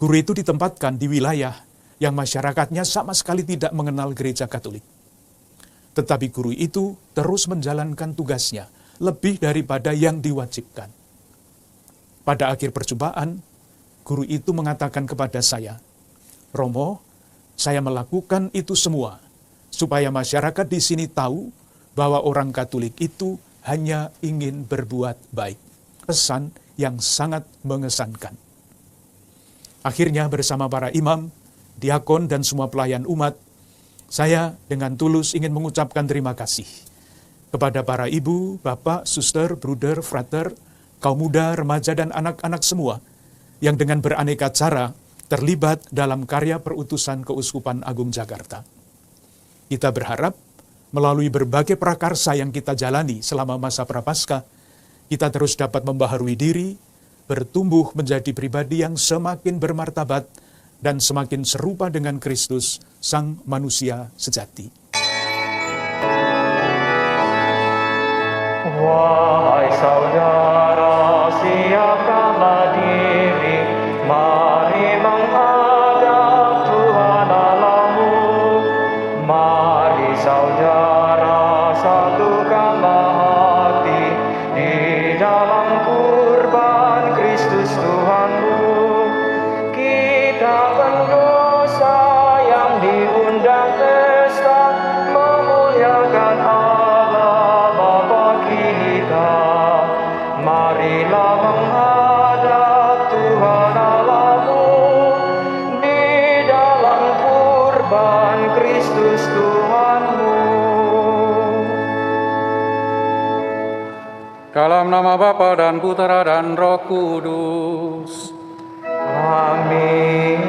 Guru itu ditempatkan di wilayah yang masyarakatnya sama sekali tidak mengenal gereja Katolik. Tetapi guru itu terus menjalankan tugasnya lebih daripada yang diwajibkan. Pada akhir perjumpaan, guru itu mengatakan kepada saya, "Romo, saya melakukan itu semua supaya masyarakat di sini tahu bahwa orang Katolik itu hanya ingin berbuat baik." Pesan yang sangat mengesankan. Akhirnya bersama para imam, diakon, dan semua pelayan umat, saya dengan tulus ingin mengucapkan terima kasih kepada para ibu, bapak, suster, bruder, frater, kaum muda, remaja, dan anak-anak semua yang dengan beraneka cara terlibat dalam karya perutusan Keuskupan Agung Jakarta. Kita berharap melalui berbagai prakarsa yang kita jalani selama masa Prapaskah, kita terus dapat membaharui diri, bertumbuh menjadi pribadi yang semakin bermartabat dan semakin serupa dengan Kristus, Sang Manusia Sejati. Wahai saudara, siapkanlah diri, mari menghadap Tuhan Allahmu. Mari saudara, satukanlah hati di dalam kurban Kristus Tuhanmu. Kita pendosa yang diundang pesta memuliakan Allah Bapa kita. Marilah menghadap Tuhan Allahmu di dalam kurban Kristus Tuhanmu. Dalam nama Bapa dan Putera dan Roh Kudus. Amin.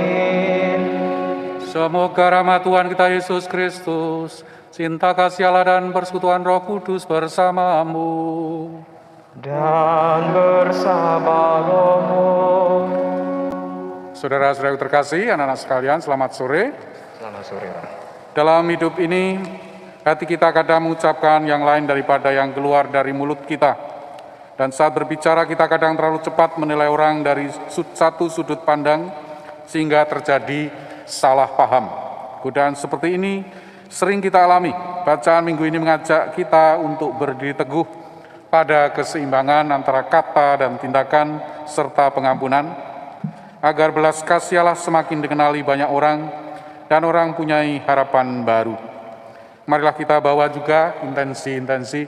Semoga rahmat Tuhan kita Yesus Kristus, cinta kasih Allah dan persekutuan Roh Kudus bersamamu. Dan bersama rohmu. Saudara-saudara terkasih, anak-anak sekalian, selamat sore. Selamat sore. Dalam hidup ini, hati kita kadang mengucapkan yang lain daripada yang keluar dari mulut kita. Dan saat berbicara kita kadang terlalu cepat menilai orang dari satu sudut pandang sehingga terjadi salah paham. Godaan seperti ini sering kita alami. Bacaan minggu ini mengajak kita untuk berdiri teguh pada keseimbangan antara kata dan tindakan serta pengampunan, agar belas kasih Allah semakin dikenali banyak orang dan orang punyai harapan baru. Marilah kita bawa juga intensi-intensi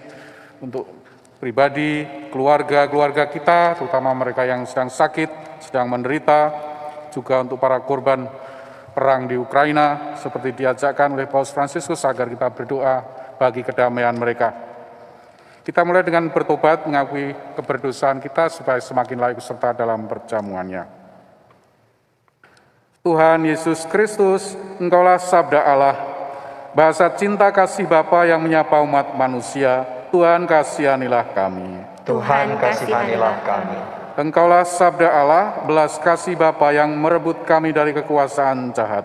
untuk pribadi, keluarga kita, terutama mereka yang sedang sakit, sedang menderita, juga untuk para korban perang di Ukraina, seperti diajakkan oleh Paus Fransiskus agar kita berdoa bagi kedamaian mereka. Kita mulai dengan bertobat, mengakui keberdosaan kita supaya semakin layak serta dalam perjamuannya. Tuhan Yesus Kristus, Engkaulah sabda Allah, bahasa cinta kasih Bapa yang menyapa umat manusia. Tuhan kasihanilah kami. Tuhan kasihanilah kami. Engkaulah sabda Allah, belas kasih Bapa yang merebut kami dari kekuasaan jahat.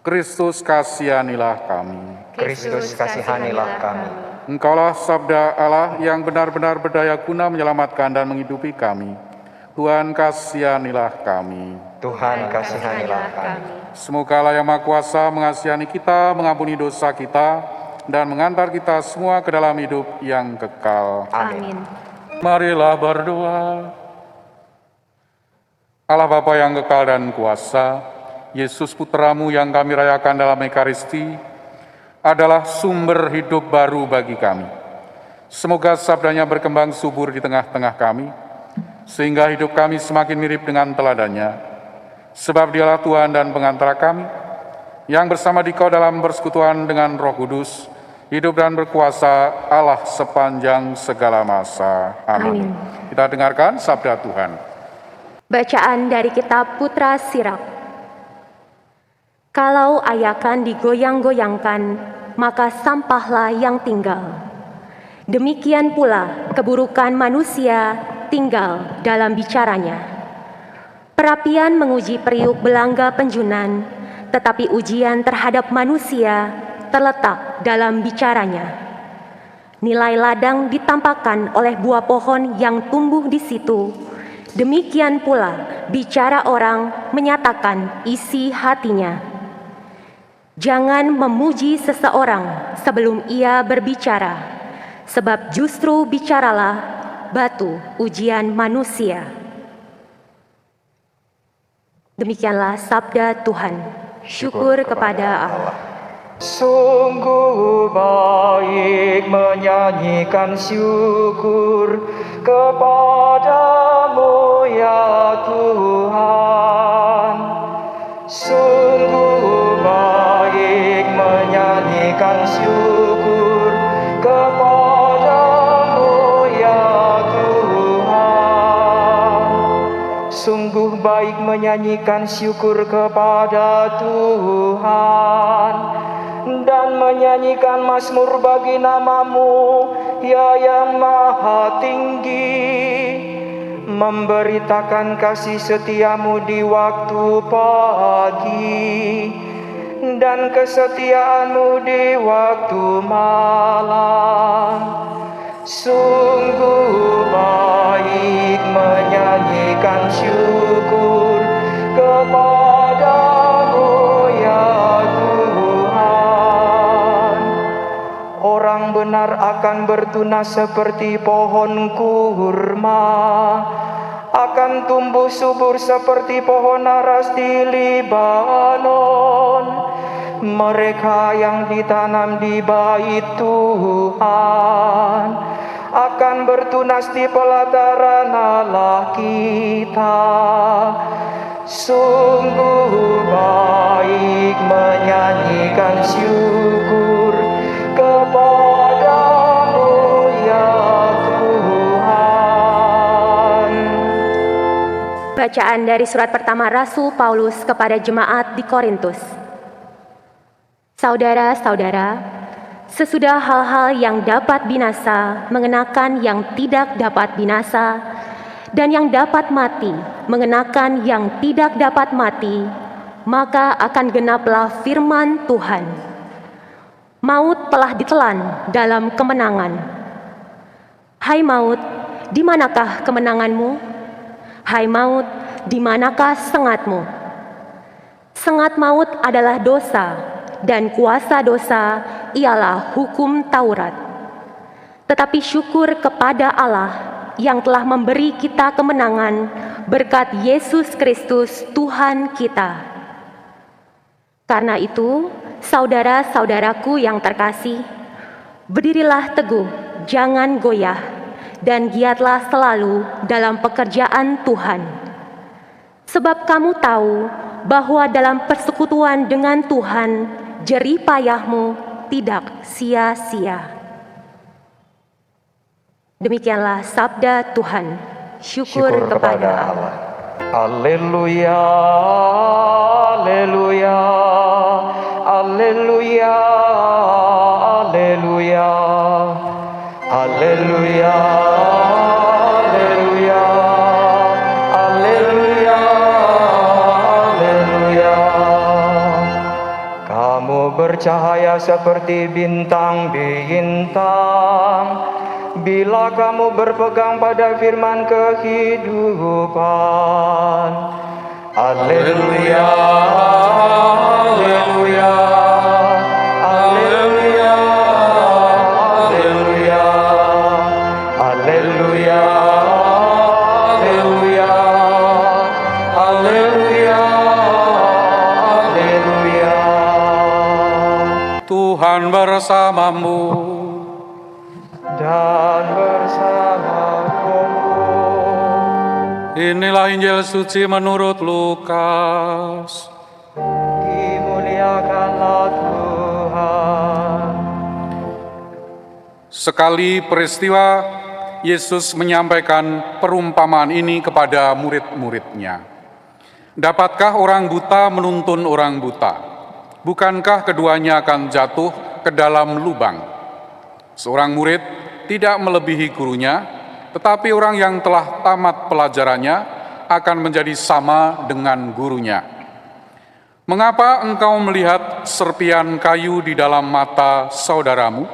Kristus kasihanilah kami. Kristus kasihanilah kami. Engkaulah sabda Allah yang benar-benar berdaya guna menyelamatkan dan menghidupi kami. Tuhan kasihanilah kami. Tuhan kasihanilah kami. Semoga Allah yang Maha Kuasa mengasihani kita, mengampuni dosa kita, dan mengantar kita semua ke dalam hidup yang kekal. Amin. Marilah berdoa. Allah Bapa yang kekal dan kuasa, Yesus Putramu yang kami rayakan dalam Ekaristi, adalah sumber hidup baru bagi kami. Semoga sabdanya berkembang subur di tengah-tengah kami, sehingga hidup kami semakin mirip dengan teladannya. Sebab Dialah Tuhan dan pengantara kami, yang bersama Dikau dalam persekutuan dengan Roh Kudus, hidup dan berkuasa Allah sepanjang segala masa. Amin. Kita dengarkan sabda Tuhan. Bacaan dari kitab Putra Sirach. Kalau ayakan digoyang-goyangkan, maka sampahlah yang tinggal. Demikian pula keburukan manusia tinggal dalam bicaranya. Perapian menguji periuk belangga penjunan, tetapi ujian terhadap manusia terletak dalam bicaranya. Nilai ladang ditampakkan oleh buah pohon yang tumbuh di situ, Demikian pula bicara orang menyatakan isi hatinya. Jangan memuji seseorang sebelum ia berbicara, sebab justru bicaralah batu ujian manusia. Demikianlah sabda Tuhan. Syukur kepada Allah. Sungguh baik menyanyikan syukur kepadamu ya Tuhan. Sungguh baik menyanyikan syukur kepadamu ya Tuhan. Sungguh baik menyanyikan syukur kepada Tuhan dan menyanyikan mazmur bagi namamu, ya yang maha tinggi, memberitakan kasih setiamu di waktu pagi dan kesetiaanmu di waktu malam. Sungguh baik menyanyikan syukur kepadamu ya Tuhan. Orang benar akan bertunas seperti pohon kurma, akan tumbuh subur seperti pohon aras di Libanon. Mereka yang ditanam di bait Tuhan akan bertunas di pelataran Allah kita. Sungguh baik menyanyikan syukur kepadamu ya Tuhan. Bacaan dari surat pertama Rasul Paulus kepada jemaat di Korintus. Saudara-saudara, sesudah hal-hal yang dapat binasa mengenakan yang tidak dapat binasa, dan yang dapat mati mengenakan yang tidak dapat mati, maka akan genaplah firman Tuhan. Maut telah ditelan dalam kemenangan. Hai maut, di manakah kemenanganmu? Hai maut, di manakah sengatmu? Sengat maut adalah dosa, dan kuasa dosa ialah hukum Taurat. Tetapi syukur kepada Allah yang telah memberi kita kemenangan berkat Yesus Kristus Tuhan kita. Karena itu, saudara-saudaraku yang terkasih, berdirilah teguh, jangan goyah, dan giatlah selalu dalam pekerjaan Tuhan. Sebab kamu tahu bahwa dalam persekutuan dengan Tuhan, jerih payahmu tidak sia-sia. Demikianlah sabda Tuhan. Syukur kepada Allah. Haleluya, haleluya, haleluya, haleluya, haleluya, haleluya, haleluya, haleluya. Kamu bercahaya seperti bintang-bintang bila kamu berpegang pada firman kehidupan. Haleluya, haleluya, haleluya, haleluya, haleluya, haleluya, haleluya, haleluya. Tuhan bersamamu Dan bersamamu. Inilah Injil suci menurut Lukas. Dimuliakanlah Tuhan. Sekali peristiwa, Yesus menyampaikan perumpamaan ini kepada murid-muridnya. Dapatkah orang buta menuntun orang buta? Bukankah keduanya akan jatuh ke dalam lubang? Seorang murid tidak melebihi gurunya, tetapi orang yang telah tamat pelajarannya akan menjadi sama dengan gurunya. Mengapa engkau melihat serpian kayu di dalam mata saudaramu,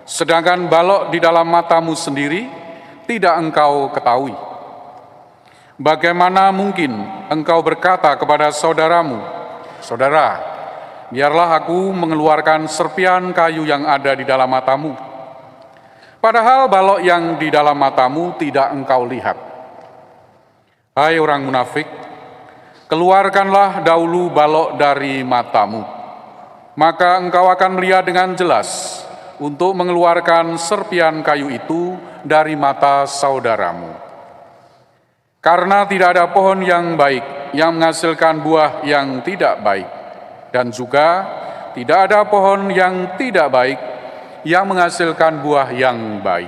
sedangkan balok di dalam matamu sendiri tidak engkau ketahui? Bagaimana mungkin engkau berkata kepada saudaramu, "Saudara, biarlah aku mengeluarkan serpian kayu yang ada di dalam matamu, padahal balok yang di dalam matamu tidak engkau lihat." Hai orang munafik, keluarkanlah dahulu balok dari matamu, maka engkau akan melihat dengan jelas untuk mengeluarkan serpian kayu itu dari mata saudaramu. Karena tidak ada pohon yang baik yang menghasilkan buah yang tidak baik, dan juga tidak ada pohon yang tidak baik yang menghasilkan buah yang baik.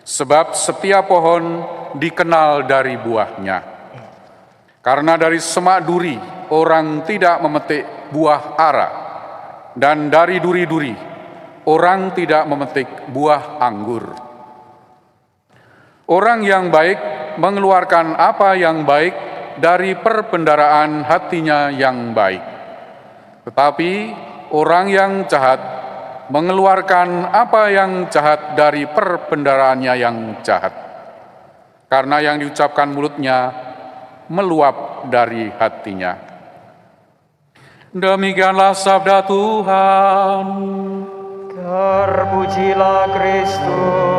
Sebab setiap pohon dikenal dari buahnya. Karena dari semak duri orang tidak memetik buah ara, dan dari duri-duri orang tidak memetik buah anggur. Orang yang baik mengeluarkan apa yang baik dari perbendaharaan hatinya yang baik. Tetapi orang yang jahat mengeluarkan apa yang jahat dari perbendaharaannya yang jahat. Karena yang diucapkan mulutnya meluap dari hatinya. Demikianlah sabda Tuhan. Terpujilah Kristus.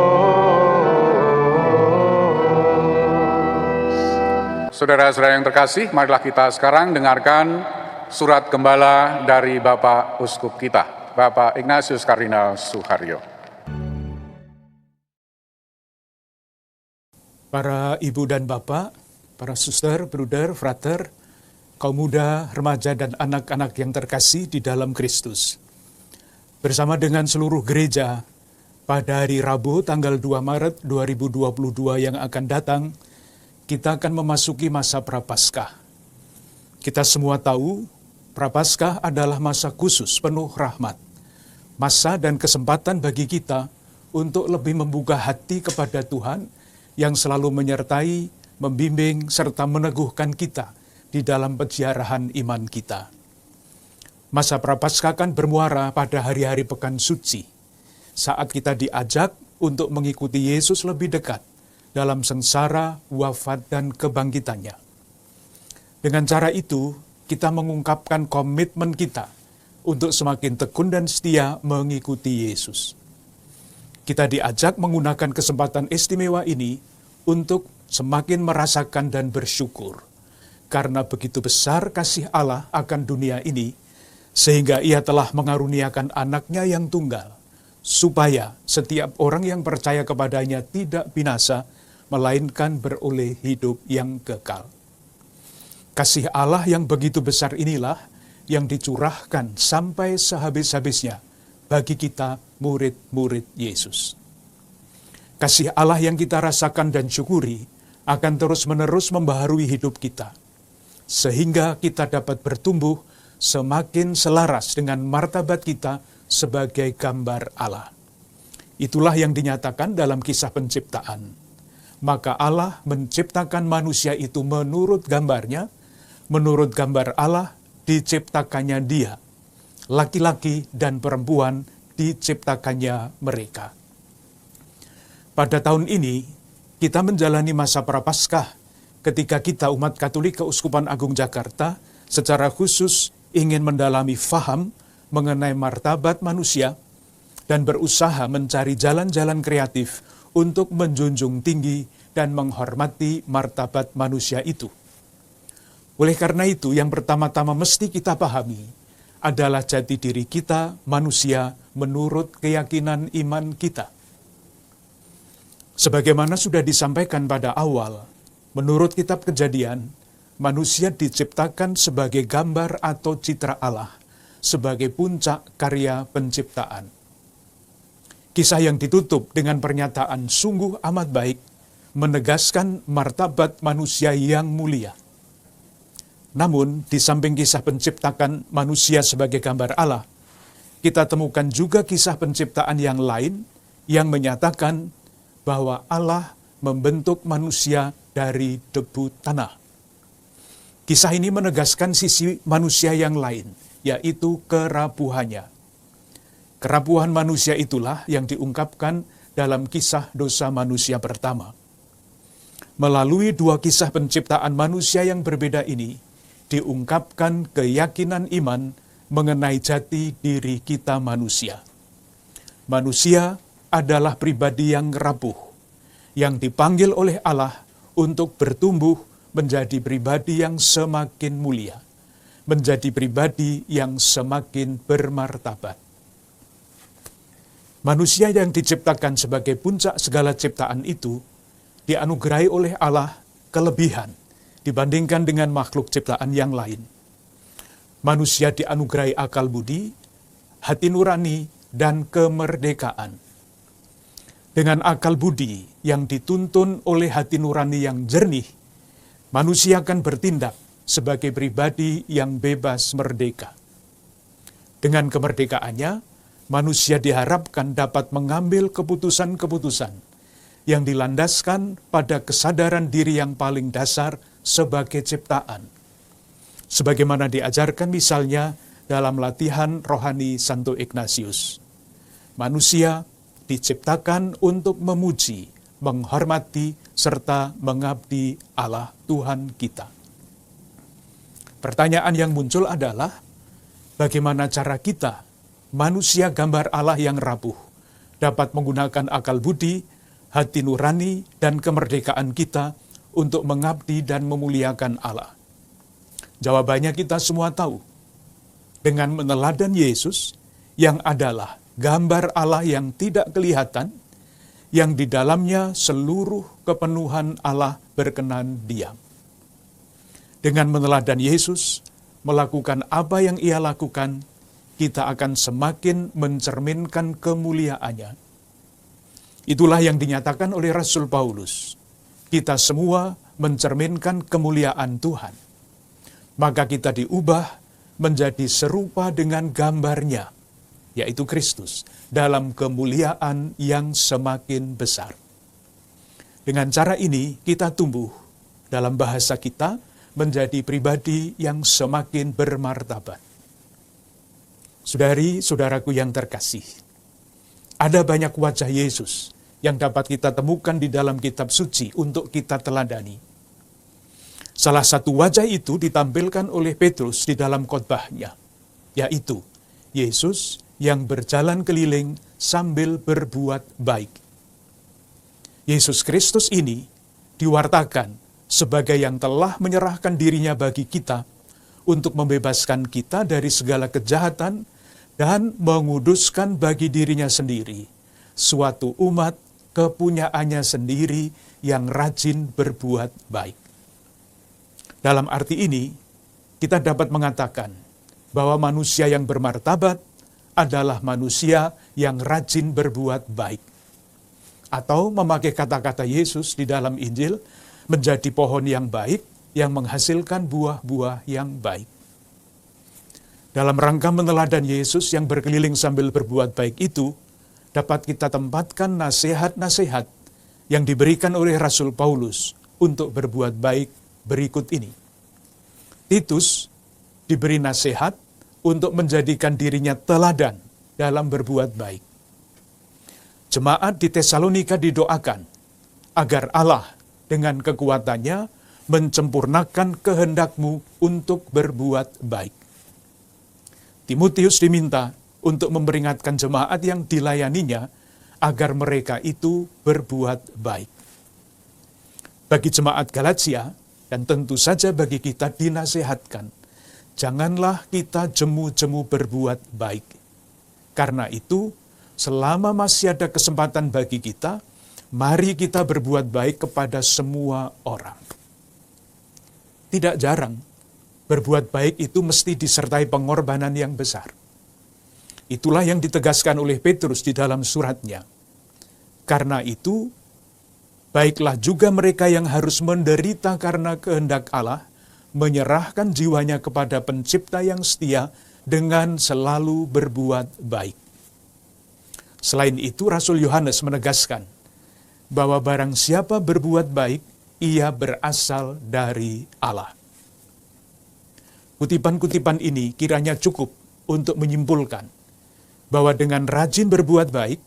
Saudara-saudara yang terkasih, marilah kita sekarang dengarkan surat gembala dari Bapak Uskup kita, Bapak Ignatius Kardinal Suharyo. Para ibu dan bapak, para suster, bruder, frater, kaum muda, remaja, dan anak-anak yang terkasih di dalam Kristus. Bersama dengan seluruh gereja, pada hari Rabu tanggal 2 Maret 2022 yang akan datang, kita akan memasuki masa Prapaskah. Kita semua tahu, Prapaskah adalah masa khusus penuh rahmat. Masa dan kesempatan bagi kita untuk lebih membuka hati kepada Tuhan yang selalu menyertai, membimbing, serta meneguhkan kita di dalam peziarahan iman kita. Masa Prapaskah kan bermuara pada hari-hari Pekan Suci, saat kita diajak untuk mengikuti Yesus lebih dekat dalam sengsara, wafat, dan kebangkitannya. Dengan cara itu, kita mengungkapkan komitmen kita untuk semakin tekun dan setia mengikuti Yesus. Kita diajak menggunakan kesempatan istimewa ini untuk semakin merasakan dan bersyukur, karena begitu besar kasih Allah akan dunia ini, sehingga Ia telah mengaruniakan anaknya yang tunggal, supaya setiap orang yang percaya kepadanya tidak binasa, melainkan beroleh hidup yang kekal. Kasih Allah yang begitu besar inilah yang dicurahkan sampai sehabis-habisnya bagi kita murid-murid Yesus. Kasih Allah yang kita rasakan dan syukuri akan terus-menerus membaharui hidup kita, sehingga kita dapat bertumbuh semakin selaras dengan martabat kita sebagai gambar Allah. Itulah yang dinyatakan dalam kisah penciptaan. Maka Allah menciptakan manusia itu menurut gambarnya, menurut gambar Allah diciptakannya dia, laki-laki dan perempuan diciptakannya mereka. Pada tahun ini, kita menjalani masa Prapaskah ketika kita umat Katolik Keuskupan Agung Jakarta secara khusus ingin mendalami faham mengenai martabat manusia dan berusaha mencari jalan-jalan kreatif untuk menjunjung tinggi dan menghormati martabat manusia itu. Oleh karena itu, yang pertama-tama mesti kita pahami adalah jati diri kita manusia menurut keyakinan iman kita. Sebagaimana sudah disampaikan pada awal, menurut kitab Kejadian, manusia diciptakan sebagai gambar atau citra Allah, sebagai puncak karya penciptaan. Kisah yang ditutup dengan pernyataan sungguh amat baik, menegaskan martabat manusia yang mulia. Namun, di samping kisah penciptakan manusia sebagai gambar Allah, kita temukan juga kisah penciptaan yang lain yang menyatakan bahwa Allah membentuk manusia dari debu tanah. Kisah ini menegaskan sisi manusia yang lain, yaitu kerapuhannya. Kerapuhan manusia itulah yang diungkapkan dalam kisah dosa manusia pertama. Melalui dua kisah penciptaan manusia yang berbeda ini, diungkapkan keyakinan iman mengenai jati diri kita manusia. Manusia adalah pribadi yang rapuh, yang dipanggil oleh Allah untuk bertumbuh menjadi pribadi yang semakin mulia, menjadi pribadi yang semakin bermartabat. Manusia yang diciptakan sebagai puncak segala ciptaan itu dianugerahi oleh Allah kelebihan dibandingkan dengan makhluk ciptaan yang lain. Manusia dianugerahi akal budi, hati nurani, dan kemerdekaan. Dengan akal budi yang dituntun oleh hati nurani yang jernih, manusia akan bertindak sebagai pribadi yang bebas merdeka. Dengan kemerdekaannya, manusia diharapkan dapat mengambil keputusan-keputusan yang dilandaskan pada kesadaran diri yang paling dasar sebagai ciptaan. Sebagaimana diajarkan misalnya dalam latihan rohani Santo Ignatius. Manusia diciptakan untuk memuji, menghormati, serta mengabdi Allah Tuhan kita. Pertanyaan yang muncul adalah, bagaimana cara kita, manusia gambar Allah yang rapuh, dapat menggunakan akal budi, hati nurani, dan kemerdekaan kita untuk mengabdi dan memuliakan Allah? Jawabannya kita semua tahu. Dengan meneladan Yesus, yang adalah gambar Allah yang tidak kelihatan, yang di dalamnya seluruh kepenuhan Allah berkenan diam. Dengan meneladan Yesus, melakukan apa yang Ia lakukan, kita akan semakin mencerminkan kemuliaannya. Itulah yang dinyatakan oleh Rasul Paulus. Kita semua mencerminkan kemuliaan Tuhan. Maka kita diubah menjadi serupa dengan gambarnya, yaitu Kristus, dalam kemuliaan yang semakin besar. Dengan cara ini kita tumbuh dalam bahasa kita menjadi pribadi yang semakin bermartabat. Saudari-saudaraku yang terkasih, ada banyak wajah Yesus yang dapat kita temukan di dalam kitab suci untuk kita teladani. Salah satu wajah itu ditampilkan oleh Petrus di dalam khotbahnya, yaitu Yesus yang berjalan keliling sambil berbuat baik. Yesus Kristus ini diwartakan sebagai yang telah menyerahkan dirinya bagi kita untuk membebaskan kita dari segala kejahatan dan menguduskan bagi dirinya sendiri suatu umat kepunyaannya sendiri yang rajin berbuat baik. Dalam arti ini, kita dapat mengatakan bahwa manusia yang bermartabat adalah manusia yang rajin berbuat baik. Atau memakai kata-kata Yesus di dalam Injil, menjadi pohon yang baik yang menghasilkan buah-buah yang baik. Dalam rangka meneladan Yesus yang berkeliling sambil berbuat baik itu, dapat kita tempatkan nasihat-nasihat yang diberikan oleh Rasul Paulus untuk berbuat baik berikut ini. Titus diberi nasihat untuk menjadikan dirinya teladan dalam berbuat baik. Jemaat di Tesalonika didoakan agar Allah dengan kekuatannya mencempurnakan kehendakmu untuk berbuat baik. Timotius diminta untuk memperingatkan jemaat yang dilayaninya agar mereka itu berbuat baik. Bagi jemaat Galatia, dan tentu saja bagi kita dinasihatkan, janganlah kita jemu-jemu berbuat baik. Karena itu, selama masih ada kesempatan bagi kita, mari kita berbuat baik kepada semua orang. Tidak jarang, berbuat baik itu mesti disertai pengorbanan yang besar. Itulah yang ditegaskan oleh Petrus di dalam suratnya. Karena itu, baiklah juga mereka yang harus menderita karena kehendak Allah, menyerahkan jiwanya kepada Pencipta yang setia dengan selalu berbuat baik. Selain itu, Rasul Yohanes menegaskan bahwa barang siapa berbuat baik, ia berasal dari Allah. Kutipan-kutipan ini kiranya cukup untuk menyimpulkan bahwa dengan rajin berbuat baik,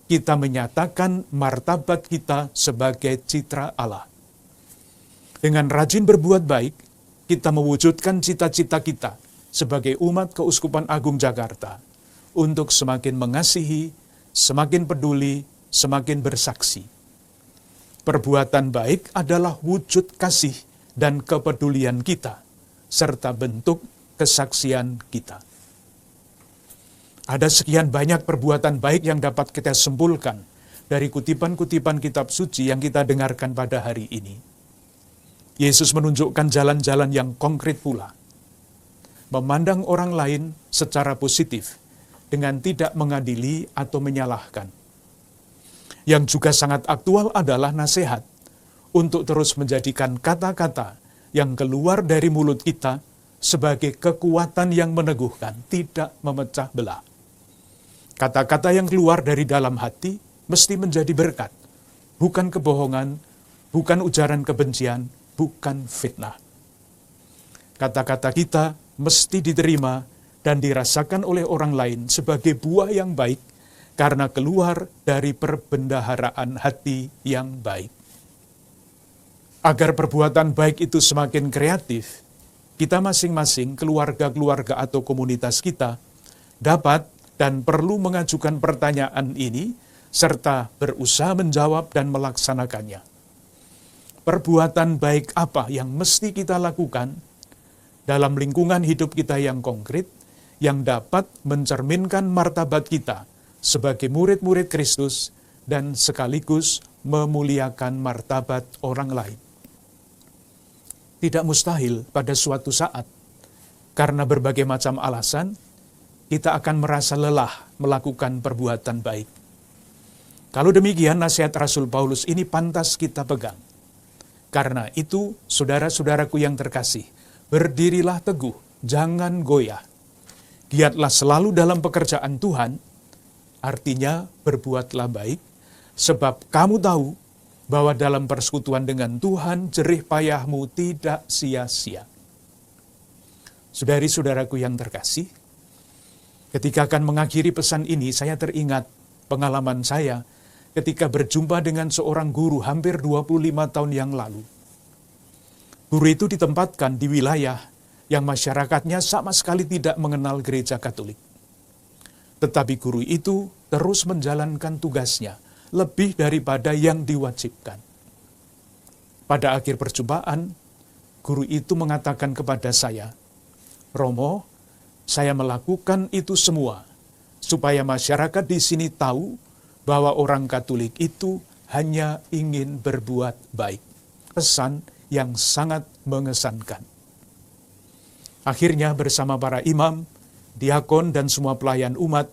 kita menyatakan martabat kita sebagai citra Allah. Dengan rajin berbuat baik, kita mewujudkan cita-cita kita sebagai umat Keuskupan Agung Jakarta untuk semakin mengasihi, semakin peduli, semakin bersaksi. Perbuatan baik adalah wujud kasih dan kepedulian kita, serta bentuk kesaksian kita. Ada sekian banyak perbuatan baik yang dapat kita simpulkan dari kutipan-kutipan kitab suci yang kita dengarkan pada hari ini. Yesus menunjukkan jalan-jalan yang konkret pula. Memandang orang lain secara positif dengan tidak mengadili atau menyalahkan. Yang juga sangat aktual adalah nasihat untuk terus menjadikan kata-kata yang keluar dari mulut kita sebagai kekuatan yang meneguhkan, tidak memecah belah. Kata-kata yang keluar dari dalam hati mesti menjadi berkat, bukan kebohongan, bukan ujaran kebencian, bukan fitnah. Kata-kata kita mesti diterima dan dirasakan oleh orang lain sebagai buah yang baik karena keluar dari perbendaharaan hati yang baik. Agar perbuatan baik itu semakin kreatif, kita masing-masing, keluarga-keluarga atau komunitas kita, dapat dan perlu mengajukan pertanyaan ini serta berusaha menjawab dan melaksanakannya. Perbuatan baik apa yang mesti kita lakukan dalam lingkungan hidup kita yang konkret, yang dapat mencerminkan martabat kita sebagai murid-murid Kristus dan sekaligus memuliakan martabat orang lain. Tidak mustahil pada suatu saat, karena berbagai macam alasan, kita akan merasa lelah melakukan perbuatan baik. Kalau demikian, nasihat Rasul Paulus ini pantas kita pegang. Karena itu, saudara-saudaraku yang terkasih, berdirilah teguh, jangan goyah. Giatlah selalu dalam pekerjaan Tuhan, artinya berbuatlah baik, sebab kamu tahu bahwa dalam persekutuan dengan Tuhan, jerih payahmu tidak sia-sia. Saudari-saudaraku yang terkasih, ketika akan mengakhiri pesan ini, saya teringat pengalaman saya ketika berjumpa dengan seorang guru hampir 25 tahun yang lalu. Guru itu ditempatkan di wilayah yang masyarakatnya sama sekali tidak mengenal gereja Katolik. Tetapi guru itu terus menjalankan tugasnya lebih daripada yang diwajibkan. Pada akhir perjumpaan, guru itu mengatakan kepada saya, "Romo, saya melakukan itu semua supaya masyarakat di sini tahu bahwa orang Katolik itu hanya ingin berbuat baik." Pesan yang sangat mengesankan. Akhirnya bersama para imam, diakon, dan semua pelayan umat,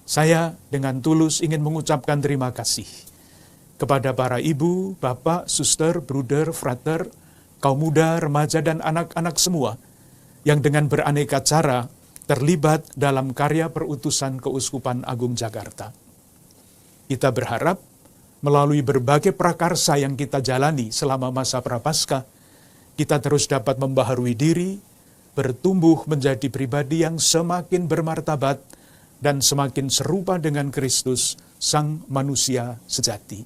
saya dengan tulus ingin mengucapkan terima kasih kepada para ibu, bapak, suster, bruder, frater, kaum muda, remaja, dan anak-anak semua yang dengan beraneka cara terlibat dalam karya perutusan Keuskupan Agung Jakarta. Kita berharap melalui berbagai prakarsa yang kita jalani selama masa Prapaskah, kita terus dapat membaharui diri, bertumbuh menjadi pribadi yang semakin bermartabat dan semakin serupa dengan Kristus, Sang Manusia Sejati.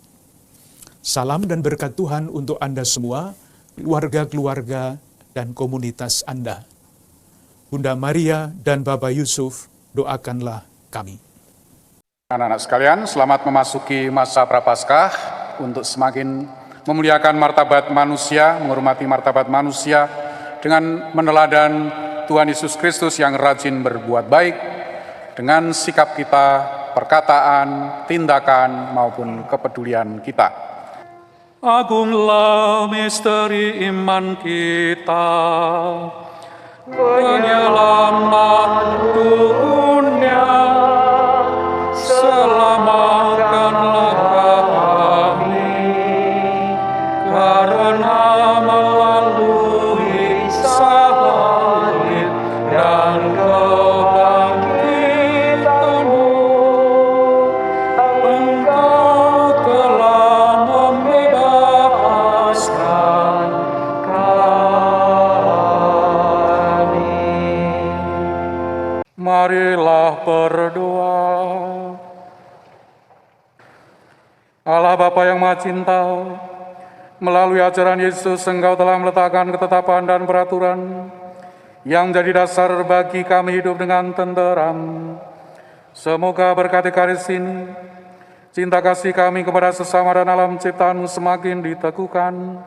Salam dan berkat Tuhan untuk Anda semua, keluarga-keluarga dan komunitas Anda. Bunda Maria dan Bapak Yusuf, doakanlah kami. Anak-anak sekalian, selamat memasuki masa Prapaskah untuk semakin memuliakan martabat manusia, menghormati martabat manusia dengan meneladan Tuhan Yesus Kristus yang rajin berbuat baik dengan sikap kita, perkataan, tindakan maupun kepedulian kita. Agunglah misteri iman kita, penyelamat dunia. Selamatkanlah kami, karena melalui salib dan kebangkitan-Mu, Engkau telah membebaskan kami. Marilah berdoa. Allah Bapa yang Maha Cinta, Melalui ajaran Yesus, Engkau telah meletakkan ketetapan dan peraturan yang menjadi dasar bagi kami hidup dengan tenteram. Semoga berkat Ekaris ini, cinta kasih kami kepada sesama dan alam ciptaan-Mu semakin diteguhkan.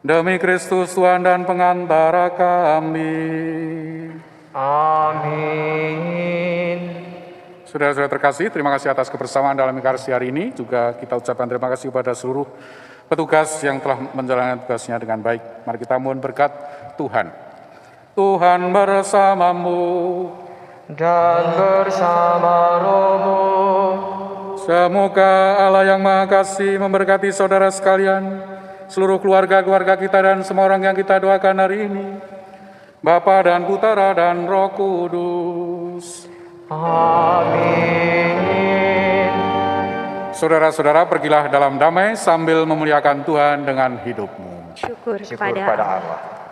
Demi Kristus Tuhan dan pengantara kami. Amin. Saudara-saudara terkasih, terima kasih atas kebersamaan dalam Ekaris hari ini. Juga kita ucapkan terima kasih kepada seluruh petugas yang telah menjalankan tugasnya dengan baik. Mari kita mohon berkat Tuhan. Tuhan bersamamu. Dan bersama rohmu. Semoga Allah yang Maha Kasih memberkati saudara sekalian, seluruh keluarga-keluarga kita dan semua orang yang kita doakan hari ini. Bapa dan Putera dan Roh Kudus. Amin. Saudara-saudara, pergilah dalam damai sambil memuliakan Tuhan dengan hidupmu. Syukur Syukur kepada pada Allah. Allah.